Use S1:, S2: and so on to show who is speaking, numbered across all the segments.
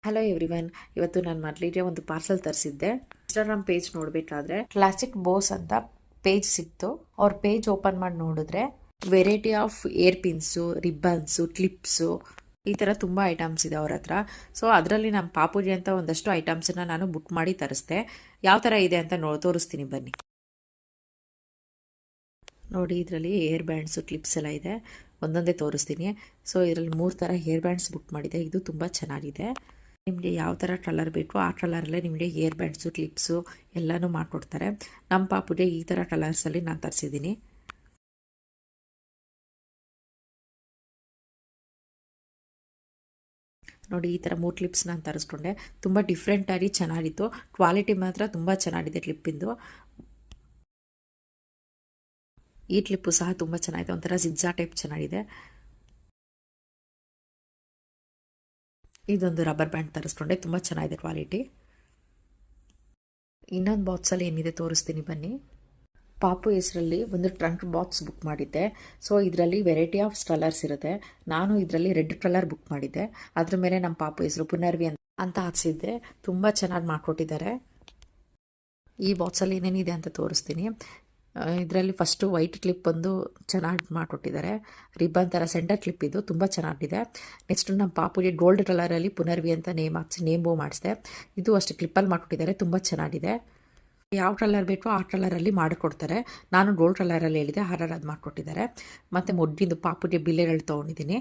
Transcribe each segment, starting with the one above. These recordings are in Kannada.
S1: Hello everyone. ಇವತ್ತು ನಾನು ಮೊದಲಿಗೆ ಒಂದು ಪಾರ್ಸಲ್ ತರಿಸಿದ್ದೆ. ಇನ್ಸ್ಟಾಗ್ರಾಮ್ ಪೇಜ್ ನೋಡಬೇಕಾದ್ರೆ ಕ್ಲಾಸಿಕ್ ಬೋಸ್ ಅಂತ ಪೇಜ್ ಸಿಕ್ತು. ಅವ್ರ ಪೇಜ್ ಓಪನ್ ಮಾಡಿ ನೋಡಿದ್ರೆ variety of hair pins, ribbons, clips, ಈ ಥರ ತುಂಬ ಐಟಮ್ಸ್ ಇದೆ ಅವ್ರ ಹತ್ರ. ಸೊ ಅದರಲ್ಲಿ ನಮ್ಮ ಪಾಪುಜಿ ಅಂತ ಒಂದಷ್ಟು ಐಟಮ್ಸನ್ನ ನಾನು ಬುಕ್ ಮಾಡಿ ತರಿಸ್ದೆ. ಯಾವ ಥರ ಇದೆ ಅಂತ ತೋರಿಸ್ತೀನಿ ಬನ್ನಿ. ನೋಡಿ, ಇದರಲ್ಲಿ ಹೇರ್ ಬ್ಯಾಂಡ್ಸು, ಕ್ಲಿಪ್ಸ್ ಎಲ್ಲ ಇದೆ. ಒಂದೊಂದೇ ತೋರಿಸ್ತೀನಿ. ಸೊ ಇದರಲ್ಲಿ 3 ಥರ ಹೇರ್ ಬ್ಯಾಂಡ್ಸ್ ಬುಕ್ ಮಾಡಿದೆ. ಇದು ತುಂಬ ಚೆನ್ನಾಗಿದೆ. ನಿಮಗೆ ಯಾವ ಥರ ಕಲರ್ ಬೇಕು ಆ ಕಲರಲ್ಲೇ ನಿಮಗೆ ಹೇರ್ ಬ್ಯಾಂಡ್ಸು, ಕ್ಲಿಪ್ಸು ಎಲ್ಲನೂ ಮಾಡಿಕೊಡ್ತಾರೆ. ನಮ್ಮ ಪಾಪುಗೆ ಈ ಥರ ಕಲರ್ಸಲ್ಲಿ ನಾನು ತರಿಸಿದ್ದೀನಿ. ನೋಡಿ, ಈ ಥರ 3 ಕ್ಲಿಪ್ಸ್ ನಾನು ತರಿಸ್ಕೊಂಡೆ. ತುಂಬ ಡಿಫ್ರೆಂಟಾಗಿ ಚೆನ್ನಾಗಿತ್ತು. ಕ್ವಾಲಿಟಿ ಮಾತ್ರ ತುಂಬ ಚೆನ್ನಾಗಿದೆ ಕ್ಲಿಪ್ಪಿಂದು. ಈ ಕ್ಲಿಪ್ಪು ಸಹ ತುಂಬ ಚೆನ್ನಾಗಿದೆ. ಒಂಥರ ಜಿಗ್ಜಾ ಟೈಪ್ ಚೆನ್ನಾಗಿದೆ. ಇದೊಂದು ರಬ್ಬರ್ ಬ್ಯಾಂಡ್ ತರಿಸ್ಕೊಂಡೆ. ತುಂಬ ಚೆನ್ನಾಗಿದೆ ಕ್ವಾಲಿಟಿ. ಇನ್ನೊಂದು ಬಾಕ್ಸಲ್ಲಿ ಏನಿದೆ ತೋರಿಸ್ತೀನಿ ಬನ್ನಿ. ಪಾಪು ಹೆಸರಲ್ಲಿ ಒಂದು ಟ್ರಂಕ್ ಬಾಕ್ಸ್ ಬುಕ್ ಮಾಡಿದ್ದೆ. ಸೊ ಇದರಲ್ಲಿ ವೆರೈಟಿ ಆಫ್ ಕಲರ್ಸ್ ಇರುತ್ತೆ. ನಾನು ಇದರಲ್ಲಿ ರೆಡ್ ಕಲರ್ ಬುಕ್ ಮಾಡಿದ್ದೆ. ಅದ್ರ ಮೇಲೆ ನಮ್ಮ ಪಾಪು ಹೆಸರು ಪುನರ್ವಿ ಅಂತ ಹಾಕ್ಸಿದ್ದೆ. ತುಂಬ ಚೆನ್ನಾಗಿ ಮಾಡಿಕೊಟ್ಟಿದ್ದಾರೆ. ಈ ಬಾಕ್ಸಲ್ಲಿ ಏನೇನಿದೆ ಅಂತ ತೋರಿಸ್ತೀನಿ. ಇದರಲ್ಲಿ ಫಸ್ಟು ವೈಟ್ ಕ್ಲಿಪ್ ಬಂದು ಚೆನ್ನಾಗಿ ಮಾಡಿಕೊಟ್ಟಿದ್ದಾರೆ. ರಿಬ್ಬನ್ ಥರ ಸೆಂಟರ್ ಕ್ಲಿಪ್ ಇದು ತುಂಬ ಚೆನ್ನಾಗಿದೆ. ನೆಕ್ಸ್ಟ್ ನಮ್ಮ ಪಾಪುಗೆ ಗೋಲ್ಡ್ ಕಲರಲ್ಲಿ ಪುನರ್ವಿ ಅಂತ ನೇಮ್ ಬೋ ಮಾಡಿಸಿದೆ. ಇದು ಅಷ್ಟು ಕ್ಲಿಪ್ಪಲ್ಲಿ ಮಾಡಿಕೊಟ್ಟಿದ್ದಾರೆ. ತುಂಬ ಚೆನ್ನಾಗಿದೆ. ಯಾವ ಕಲರ್ ಬೇಕೋ ಆ ಕಲರಲ್ಲಿ ಮಾಡಿಕೊಡ್ತಾರೆ. ನಾನು ಗೋಲ್ಡ್ ಕಲರಲ್ಲಿ ಹೇಳಿದೆ, ಹಾಗಾಗಿ ಅದು ಮಾಡಿಕೊಟ್ಟಿದ್ದಾರೆ. ಮತ್ತು ಮೊಡ್ಡಿಂದು ಪಾಪುಗೆ ಬಿಲ್ಲೆಗಳು ತೊಗೊಂಡಿದ್ದೀನಿ.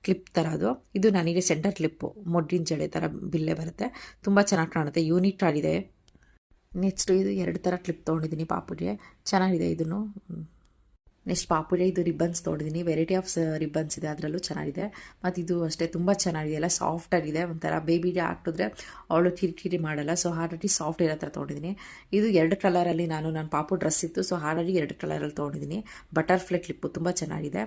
S1: ಕ್ಲಿಪ್ ಥರ ಅದು. ಇದು ನನಗೆ ಸೆಂಟರ್ ಕ್ಲಿಪ್ಪು, ಮೊಡ್ಡಿನ ಜಡೆ ಥರ ಬಿಲ್ಲೆ ಬರುತ್ತೆ. ತುಂಬ ಚೆನ್ನಾಗಿ ಕಾಣುತ್ತೆ. ಯೂನಿಕ್ ಆಗಿದೆ. ನೆಕ್ಸ್ಟ್ ಇದು 2 ಥರ ಕ್ಲಿಪ್ ತೊಗೊಂಡಿದ್ದೀನಿ ಪಾಪುಗೆ. ಚೆನ್ನಾಗಿದೆ ಇದನ್ನು. ನೆಕ್ಸ್ಟ್ ಪಾಪುಗೆ ಇದು ರಿಬ್ಬನ್ಸ್ ತೊಗೊಂಡಿದ್ದೀನಿ. ವೆರೈಟಿ ಆಫ್ ರಿಬ್ಬನ್ಸ್ ಇದೆ, ಅದರಲ್ಲೂ ಚೆನ್ನಾಗಿದೆ. ಮತ್ತು ಇದು ಅಷ್ಟೇ ತುಂಬ ಚೆನ್ನಾಗಿದೆ. ಎಲ್ಲ ಸಾಫ್ಟಾಗಿದೆ. ಒಂಥರ ಬೇಬಿಗೆ ಹಾಕಿದ್ರೆ ಅವಳು ಕಿರಿಕಿರಿ ಮಾಡಲ್ಲ. ಸೊ ಹಾಗಾಗಿ ಸಾಫ್ಟ್ ಇರೋ ಥರ ತೊಗೊಂಡಿದ್ದೀನಿ. ಇದು 2 ಕಲರಲ್ಲಿ ನನ್ನ ಪಾಪು ಡ್ರೆಸ್ ಇತ್ತು. ಸೊ ಹಾಗಾಗಿ 2 ಕಲರಲ್ಲಿ ತೊಗೊಂಡಿದ್ದೀನಿ. ಬಟರ್ಫ್ಲೈ ಕ್ಲಿಪ್ಪು ತುಂಬ ಚೆನ್ನಾಗಿದೆ.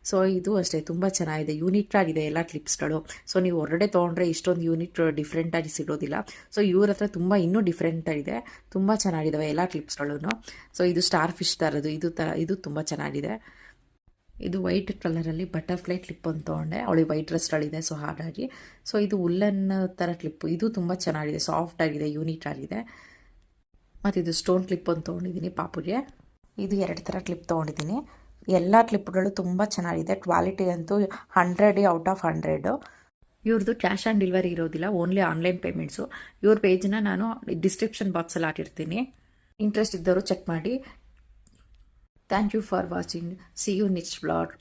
S1: ಸೊ ಇದು ಅಷ್ಟೇ ತುಂಬ ಚೆನ್ನಾಗಿದೆ. ಯೂನಿಕ್ ಆಗಿದೆ ಎಲ್ಲ ಕ್ಲಿಪ್ಸ್ಗಳು. ಸೊ ನೀವು ಹೊರಗಡೆ ತೊಗೊಂಡ್ರೆ ಇಷ್ಟೊಂದು ಯೂನಿಕ್ ಡಿಫ್ರೆಂಟಾಗಿ ಸಿಗೋದಿಲ್ಲ. ಸೊ ಇವ್ರ ಹತ್ರ ತುಂಬ ಇನ್ನೂ ಡಿಫ್ರೆಂಟಾಗಿದೆ. ತುಂಬ ಚೆನ್ನಾಗಿದ್ದಾವೆ ಎಲ್ಲ ಕ್ಲಿಪ್ಸ್ಗಳೂ. ಸೊ ಇದು ಸ್ಟಾರ್ ಫಿಶ್ ಥರದ್ದು. ಇದು ತುಂಬ ಚೆನ್ನಾಗಿದೆ. ಇದು ವೈಟ್ ಕಲರಲ್ಲಿ ಬಟರ್ಫ್ಲೈ ಕ್ಲಿಪ್ ಅಂತ ತೊಗೊಂಡೆ. ಅವಳಿಗೆ ವೈಟ್ ಡ್ರೆಸ್ಗಳಿದೆ. ಸೊ ಹಾಗಾಗಿ ಸೊ ಇದು ಉಲ್ಲನ್ ಥರ ಕ್ಲಿಪ್ಪು. ಇದು ತುಂಬ ಚೆನ್ನಾಗಿದೆ. ಸಾಫ್ಟ್ ಆಗಿದೆ, ಯೂನಿಕ್ ಆಗಿದೆ. ಮತ್ತು ಇದು ಸ್ಟೋನ್ ಕ್ಲಿಪ್ ಅಂತ ತೊಗೊಂಡಿದ್ದೀನಿ ಪಾಪುಗೆ. ಇದು 2 ಥರ ಕ್ಲಿಪ್ ತೊಗೊಂಡಿದ್ದೀನಿ. ಎಲ್ಲ ಕ್ಲಿಪ್ಗಳು ತುಂಬ ಚೆನ್ನಾಗಿದೆ. ಕ್ವಾಲಿಟಿ ಅಂತೂ 100 ಔಟ್ ಆಫ್ 100. ಇವ್ರದ್ದು ಕ್ಯಾಶ್ ಆನ್ ಡೆಲಿವರಿ ಇರೋದಿಲ್ಲ, ಓನ್ಲಿ ಆನ್ಲೈನ್ ಪೇಮೆಂಟ್ಸು. ಇವ್ರ ಪೇಜ್ನ ನಾನು ಡಿಸ್ಕ್ರಿಪ್ಷನ್ ಬಾಕ್ಸಲ್ಲಿ ಹಾಕಿರ್ತೀನಿ. ಇಂಟ್ರೆಸ್ಟ್ ಇದ್ದವರು ಚೆಕ್ ಮಾಡಿ. Thank you for watching. See you next vlog.